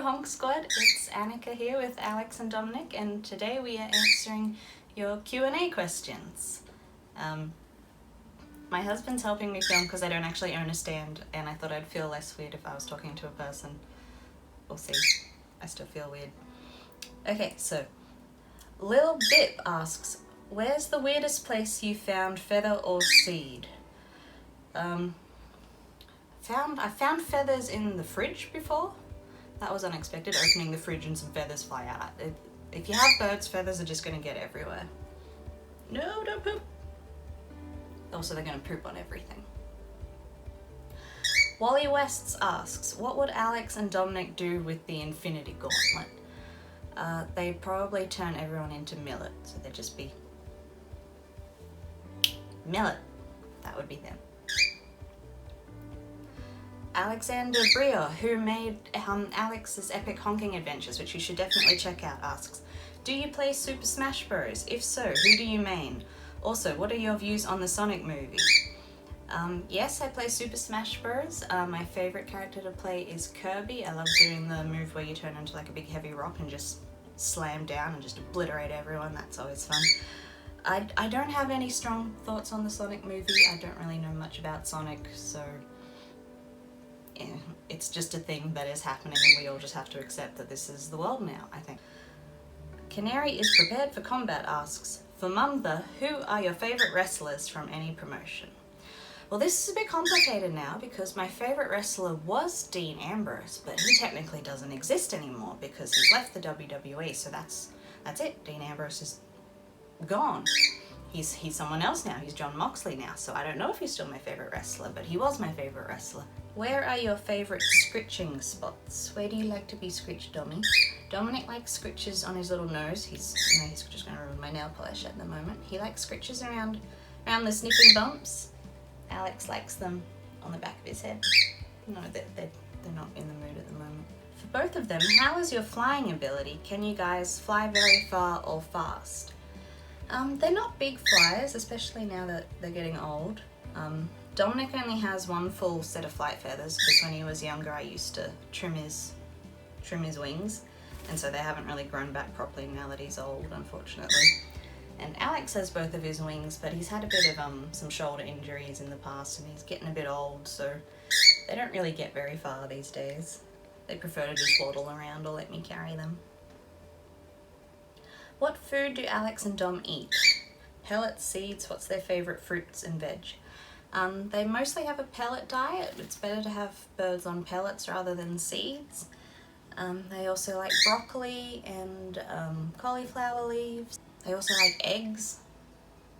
Honk Squad, it's Annika here with Alex and Dominic, and today we are answering your Q&A questions. My husband's helping me film because I don't actually own a stand, and I thought I'd feel less weird if I was talking to a person. We'll see. I still feel weird. Okay, so Lil Bip asks, where's the weirdest place you found feather or seed? I found feathers in the fridge before. That was unexpected, opening the fridge and some feathers fly out. If you have birds, feathers are just going to get everywhere. No, don't poop. Also, they're going to poop on everything. Wally Wests asks, what would Alex and Dominic do with the Infinity Gauntlet? They'd probably turn everyone into millet, so they'd just be millet. That would be them. Alexander Brier, who made Alex's Epic Honking Adventures, which you should definitely check out, asks, do you play Super Smash Bros? If so, who do you main? Also, what are your views on the Sonic movie? Yes, I play Super Smash Bros. My favourite character to play is Kirby. I love doing the move where you turn into like a big heavy rock and just slam down and just obliterate everyone. That's always fun. I don't have any strong thoughts on the Sonic movie. I don't really know much about Sonic, so yeah, it's just a thing that is happening and we all just have to accept that this is the world now, I think. Canary is prepared for combat asks, for Mumtha, who are your favourite wrestlers from any promotion? Well, this is a bit complicated now because my favourite wrestler was Dean Ambrose, but he technically doesn't exist anymore because he's left the WWE, so that's it. Dean Ambrose is gone. He's someone else now. He's John Moxley now, so I don't know if he's still my favourite wrestler, but he was my favourite wrestler. Where are your favourite scritching spots? Where do you like to be scritched, Dommy? Dominic likes scritches on his little nose. He's just going to ruin my nail polish at the moment. He likes scritches around the snipping bumps. Alex likes them on the back of his head. No, they're not in the mood at the moment. For both of them, how is your flying ability? Can you guys fly very far or fast? They're not big flyers, especially now that they're getting old. Dominic only has one full set of flight feathers because when he was younger I used to trim his wings, and so they haven't really grown back properly now that he's old, unfortunately. And Alex has both of his wings, but he's had a bit of some shoulder injuries in the past and he's getting a bit old, so they don't really get very far these days. They prefer to just waddle around or let me carry them. What food do Alex and Dom eat? Pellets, seeds, what's their favourite fruits and veg? They mostly have a pellet diet. It's better to have birds on pellets rather than seeds. They also like broccoli and cauliflower leaves. They also like eggs,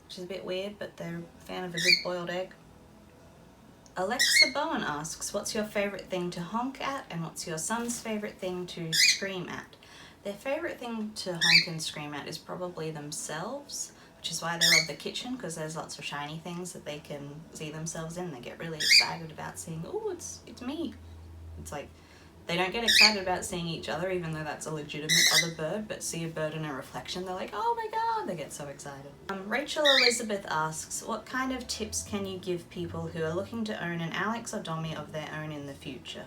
which is a bit weird, but they're a fan of a good boiled egg. Alexa Bowen asks, what's your favourite thing to honk at and what's your son's favourite thing to scream at? Their favourite thing to honk and scream at is probably themselves, which is why they love the kitchen, because there's lots of shiny things that they can see themselves in. They get really excited about seeing, oh, it's me. It's like, they don't get excited about seeing each other, even though that's a legitimate other bird, but see a bird in a reflection, they're like, oh my god, they get so excited. Rachel Elizabeth asks, what kind of tips can you give people who are looking to own an Alex or Dommy of their own in the future?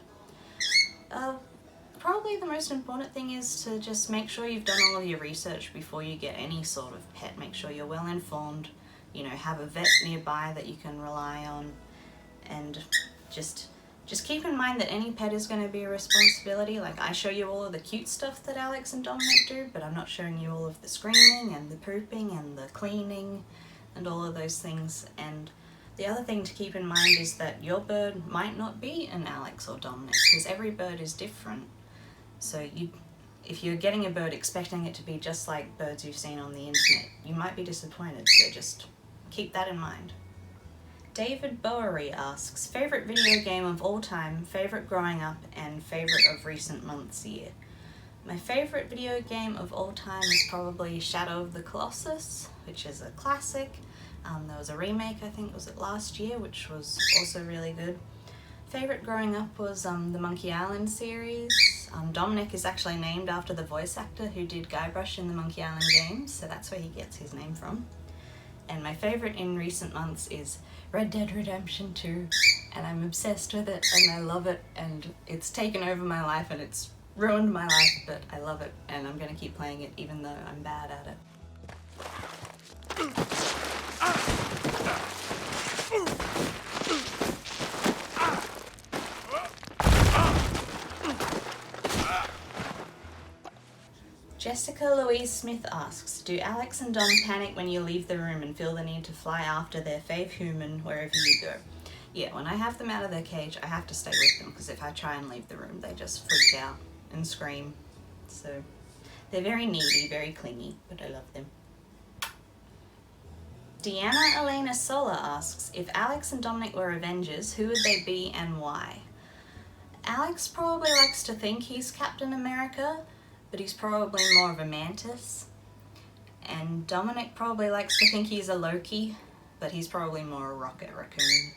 Probably the most important thing is to just make sure you've done all of your research before you get any sort of pet. Make sure you're well informed, you know, have a vet nearby that you can rely on, and just keep in mind that any pet is going to be a responsibility. Like, I show you all of the cute stuff that Alex and Dominic do, but I'm not showing you all of the screaming and the pooping and the cleaning and all of those things. And the other thing to keep in mind is that your bird might not be an Alex or Dominic, because every bird is different. So if you're getting a bird expecting it to be just like birds you've seen on the internet, you might be disappointed, so just keep that in mind. David Bowery asks, favourite video game of all time, favourite growing up, and favourite of recent months year? My favourite video game of all time is probably Shadow of the Colossus, which is a classic. There was a remake, I think, was it last year, which was also really good. Favourite growing up was the Monkey Island series. Dominic is actually named after the voice actor who did Guybrush in the Monkey Island games, so that's where he gets his name from. And my favourite in recent months is Red Dead Redemption 2, and I'm obsessed with it and I love it, and it's taken over my life and it's ruined my life, but I love it and I'm gonna keep playing it even though I'm bad at it. Jessica Louise Smith asks, do Alex and Dom panic when you leave the room and feel the need to fly after their fave human wherever you go? Yeah, when I have them out of their cage, I have to stay with them because if I try and leave the room, they just freak out and scream. So they're very needy, very clingy, but I love them. Deanna Elena Sola asks, if Alex and Dominic were Avengers, who would they be and why? Alex probably likes to think he's Captain America, but he's probably more of a mantis. And Dominic probably likes to think he's a Loki, but he's probably more a rocket raccoon.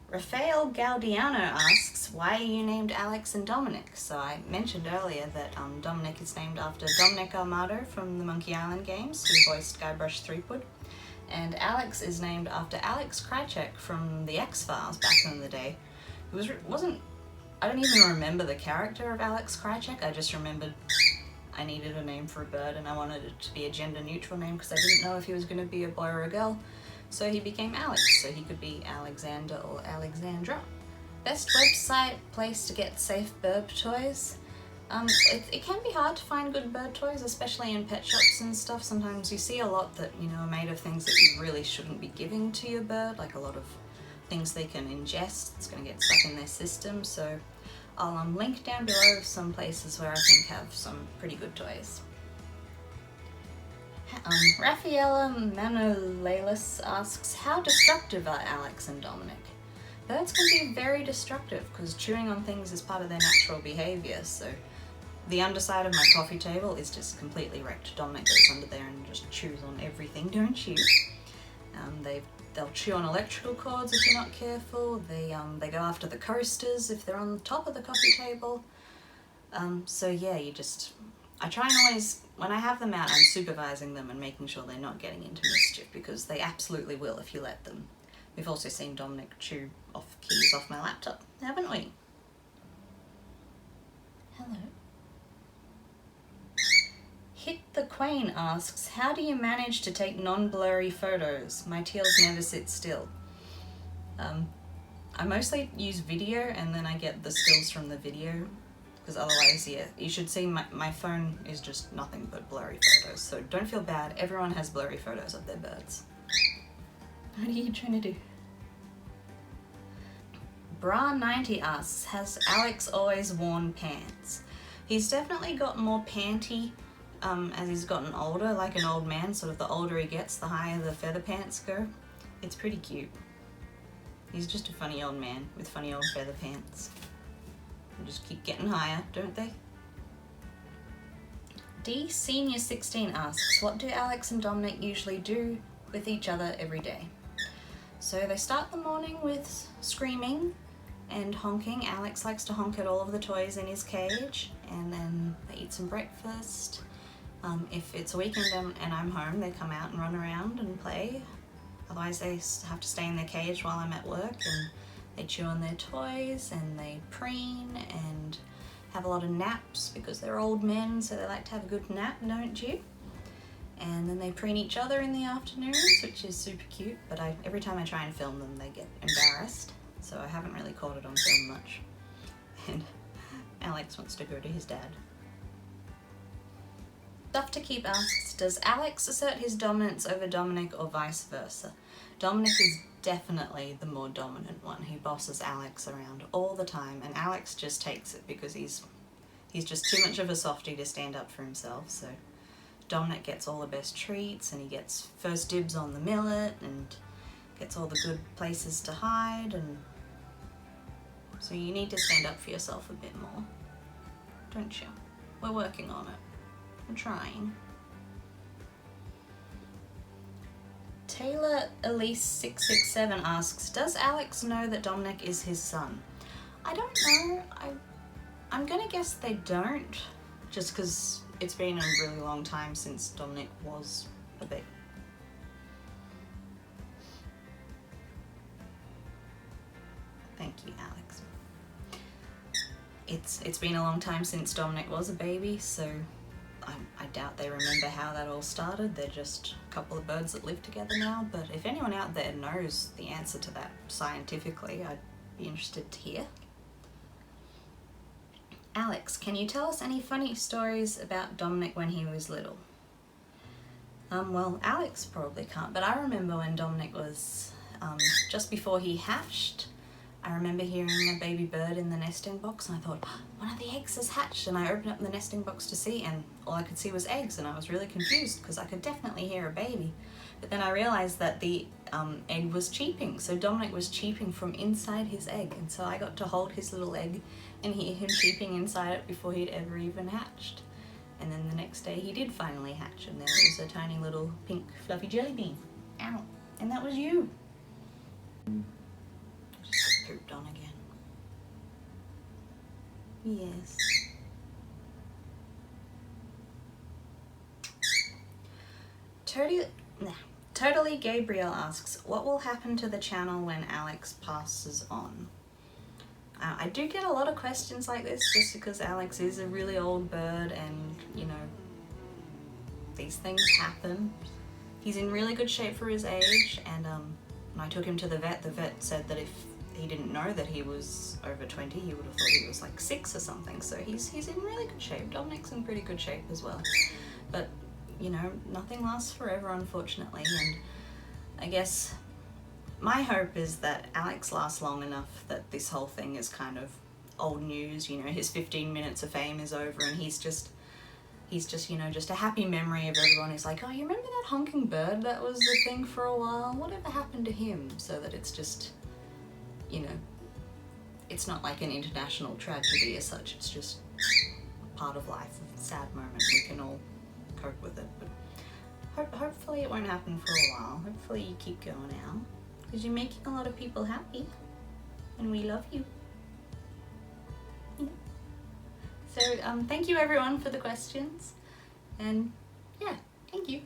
Rafael Gaudiano asks, why are you named Alex and Dominic? So I mentioned earlier that Dominic is named after Dominic Armato from the Monkey Island games, who voiced Guybrush Threepwood. And Alex is named after Alex Krycek from the X-Files back in the day. I don't even remember the character of Alex Krycek, I just remembered I needed a name for a bird and I wanted it to be a gender neutral name because I didn't know if he was going to be a boy or a girl. So he became Alex, so he could be Alexander or Alexandra. Best website place to get safe bird toys? It can be hard to find good bird toys, especially in pet shops and stuff. Sometimes you see a lot that, are made of things that you really shouldn't be giving to your bird, like a lot of things they can ingest. It's going to get stuck in their system, so I'll link down below some places where I think have some pretty good toys. Rafaela Manolelis asks, how destructive are Alex and Dominic? Birds can be very destructive because chewing on things is part of their natural behaviour, so the underside of my coffee table is just completely wrecked. Dominic goes under there and just chews on everything, don't you? They'll chew on electrical cords if you're not careful. They go after the coasters if they're on the top of the coffee table. So yeah, I try and always, when I have them out, I'm supervising them and making sure they're not getting into mischief because they absolutely will if you let them. We've also seen Dominic chew off keys off my laptop, haven't we? Hello. Hit the Queen asks, how do you manage to take non-blurry photos? My teals never sit still. I mostly use video and then I get the stills from the video because otherwise, yeah, you should see my phone is just nothing but blurry photos. So don't feel bad, everyone has blurry photos of their birds. What are you trying to do? Bra90 asks, has Alex always worn pants? He's definitely got more panty as he's gotten older, like an old man. Sort of the older he gets, the higher the feather pants go. It's pretty cute. He's just a funny old man with funny old feather pants. They just keep getting higher, don't they? D Senior 16 asks, what do Alex and Dominic usually do with each other every day? So they start the morning with screaming and honking. Alex likes to honk at all of the toys in his cage, and then they eat some breakfast. If it's a weekend and I'm home, they come out and run around and play. Otherwise they have to stay in their cage while I'm at work, and they chew on their toys and they preen and have a lot of naps because they're old men, so they like to have a good nap, don't you? And then they preen each other in the afternoons, which is super cute, but every time I try and film them they get embarrassed, so I haven't really caught it on film much. And Alex wants to go to his dad. Stuff to Keep asks, does Alex assert his dominance over Dominic or vice versa? Dominic is definitely the more dominant one. He bosses Alex around all the time, and Alex just takes it because he's just too much of a softie to stand up for himself, so Dominic gets all the best treats and he gets first dibs on the millet and gets all the good places to hide, and so you need to stand up for yourself a bit more, don't you? We're working on it. I'm trying. Taylor Elise 667 asks, does Alex know that Dominic is his son? I don't know. I'm gonna guess they don't, just because it's been a really long time since Dominic was a baby. Thank you, Alex. it's been a long time since Dominic was a baby, so I doubt they remember how that all started. They're just a couple of birds that live together now, but if anyone out there knows the answer to that scientifically, I'd be interested to hear. Alex, can you tell us any funny stories about Dominic when he was little? Well, Alex probably can't, but I remember when Dominic was just before he hatched, I remember hearing a baby bird in the nesting box, and I thought, oh, one of the eggs has hatched, and I opened up the nesting box to see, and all I could see was eggs, and I was really confused because I could definitely hear a baby. But then I realized that the egg was cheeping, so Dominic was cheeping from inside his egg, and so I got to hold his little egg and hear him cheeping inside it before he'd ever even hatched. And then the next day he did finally hatch, and there was a tiny little pink fluffy jelly bean. Ow! And that was you! Just got pooped on again. Yes. Totally Gabriel asks, what will happen to the channel when Alex passes on? I do get a lot of questions like this just because Alex is a really old bird, and you know, these things happen. He's in really good shape for his age, and when I took him to the vet said that if he didn't know that he was over 20, he would have thought he was like 6 or something. So he's in really good shape. Dominic's in pretty good shape as well. But you know, nothing lasts forever, unfortunately, and I guess my hope is that Alex lasts long enough that this whole thing is kind of old news. You know, his 15 minutes of fame is over, and he's just, you know, just a happy memory of everyone who's like, oh, you remember that honking bird that was a thing for a while? Whatever happened to him? So that it's just, you know, it's not like an international tragedy as such. It's just part of life, a sad moment. We can all cope with it, but hopefully it won't happen for a while. Hopefully you keep going out, because you're making a lot of people happy, and we love you. Yeah. So thank you everyone for the questions, and yeah, thank you.